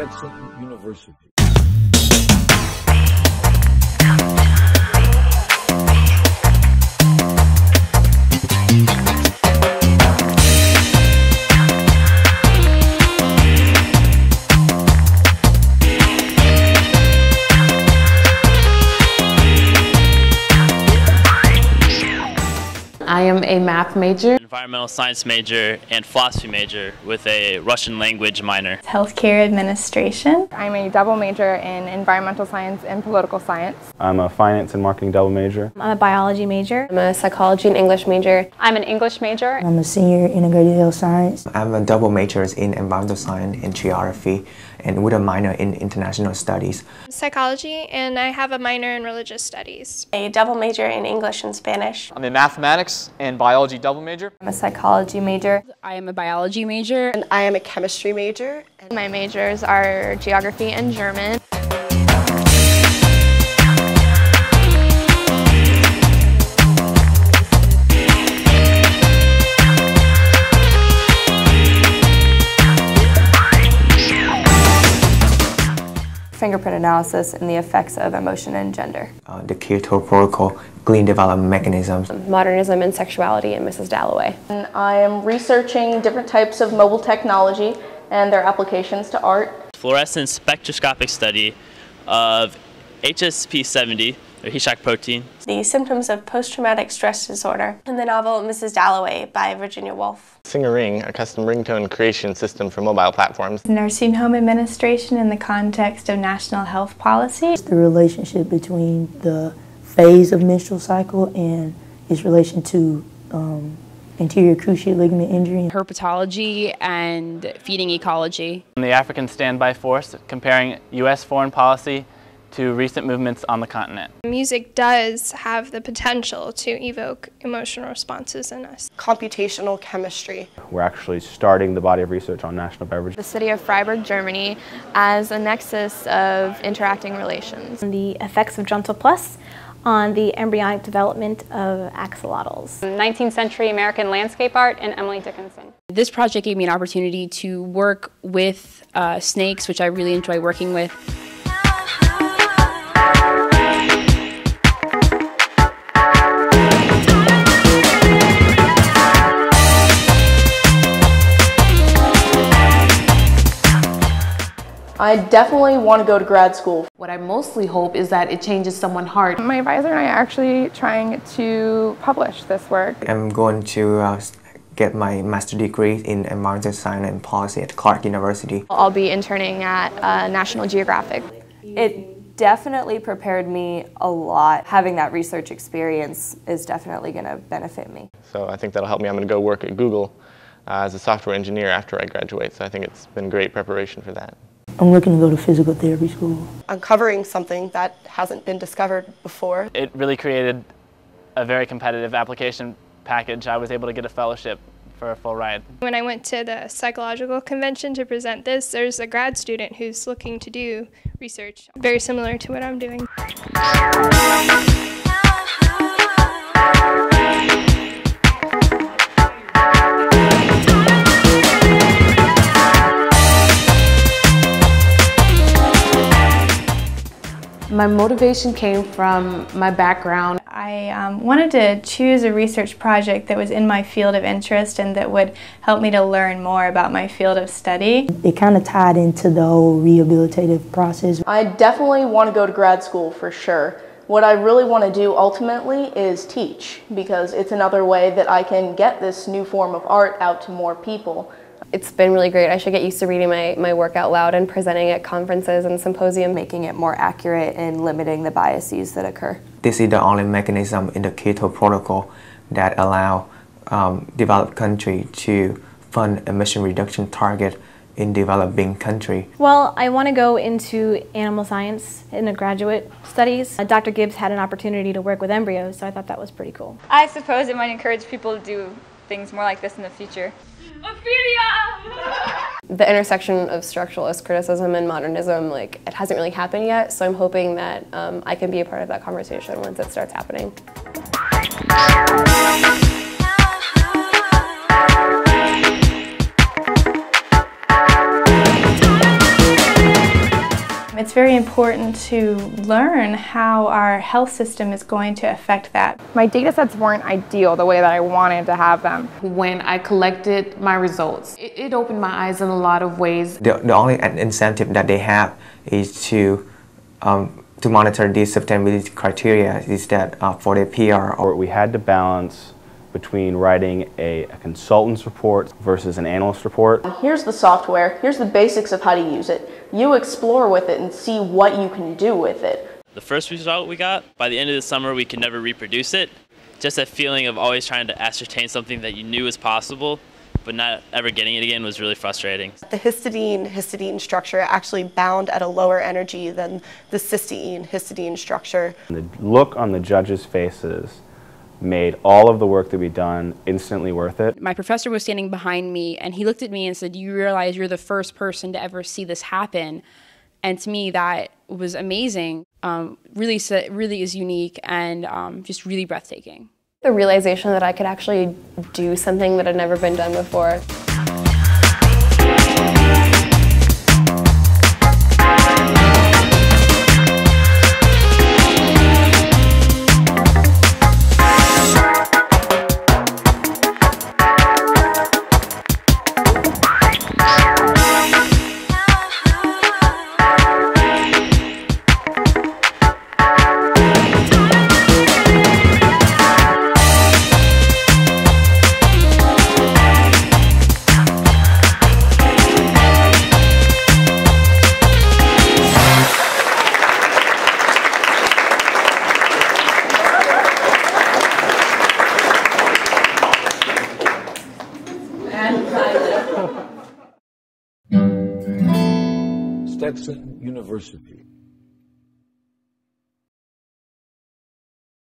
Stetson University. I am a math major, environmental science major, and philosophy major with a Russian language minor. Healthcare administration. I'm a double major in environmental science and political science. I'm a finance and marketing double major. I'm a biology major. I'm a psychology and English major. I'm an English major. I'm a senior in integrated health science. I'm a double major in environmental science and geography, and with a minor in international studies. Psychology, and I have a minor in religious studies. A double major in English and Spanish. I'm a mathematics and biology double major. I'm a psychology major. I am a biology major. And I am a chemistry major. My majors are geography and German. Fingerprint analysis and the effects of emotion and gender. The Kyoto Protocol, green development mechanisms. Modernism and sexuality in Mrs. Dalloway. And I am researching different types of mobile technology and their applications to art. Fluorescent spectroscopic study of HSP70, or heat shock protein. The symptoms of post-traumatic stress disorder. And the novel Mrs. Dalloway by Virginia Woolf. Sing-a-Ring, a custom ringtone creation system for mobile platforms. Nursing home administration in the context of national health policy. The relationship between the phase of menstrual cycle and its relation to anterior cruciate ligament injury. Herpetology and feeding ecology. The African Standby Force, comparing U.S. foreign policy to recent movements on the continent. Music does have the potential to evoke emotional responses in us. Computational chemistry. We're actually starting the body of research on national beverage. The city of Freiburg, Germany, as a nexus of interacting relations. The effects of Gentle Plus on the embryonic development of axolotls. 19th century American landscape art and Emily Dickinson. This project gave me an opportunity to work with snakes, which I really enjoy working with. I definitely want to go to grad school. What I mostly hope is that it changes someone's heart. My advisor and I are actually trying to publish this work. I'm going to get my master's degree in environmental science and policy at Clark University. I'll be interning at National Geographic. It definitely prepared me a lot. Having that research experience is definitely going to benefit me. So I think that'll help me. I'm going to go work at Google as a software engineer after I graduate, so I think it's been great preparation for that. I'm looking to go to physical therapy school. Uncovering something that hasn't been discovered before. It really created a very competitive application package. I was able to get a fellowship for a full ride. When I went to the psychological convention to present this, there's a grad student who's looking to do research very similar to what I'm doing. My motivation came from my background. I wanted to choose a research project that was in my field of interest and that would help me to learn more about my field of study. It kind of tied into the whole rehabilitative process. I definitely want to go to grad school for sure. What I really want to do ultimately is teach, because it's another way that I can get this new form of art out to more people. It's been really great. I should get used to reading my work out loud and presenting at conferences and symposium. Making it more accurate and limiting the biases that occur. This is the only mechanism in the Kyoto Protocol that allow developed country to fund emission reduction target in developing country. Well, I want to go into animal science in the graduate studies. Dr. Gibbs had an opportunity to work with embryos, so I thought that was pretty cool. I suppose it might encourage people to do things more like this in the future. The intersection of structuralist criticism and modernism, it hasn't really happened yet, so I'm hoping that I can be a part of that conversation once it starts happening. It's very important to learn how our health system is going to affect that. My data sets weren't ideal the way that I wanted to have them. When I collected my results, it opened my eyes in a lot of ways. The only incentive that they have is to monitor these sustainability criteria is that for their PR. We had to balance between writing a consultant's report versus an analyst report. Here's the software, here's the basics of how to use it. You explore with it and see what you can do with it. The first result we got, by the end of the summer we could never reproduce it. Just that feeling of always trying to ascertain something that you knew was possible, but not ever getting it again was really frustrating. The histidine structure actually bound at a lower energy than the histidine structure. The look on the judges' faces made all of the work that we'd done instantly worth it. My professor was standing behind me and he looked at me and said, "You realize you're the first person to ever see this happen?" And to me that was amazing. Really is unique and just really breathtaking. The realization that I could actually do something that had never been done before. Stetson University.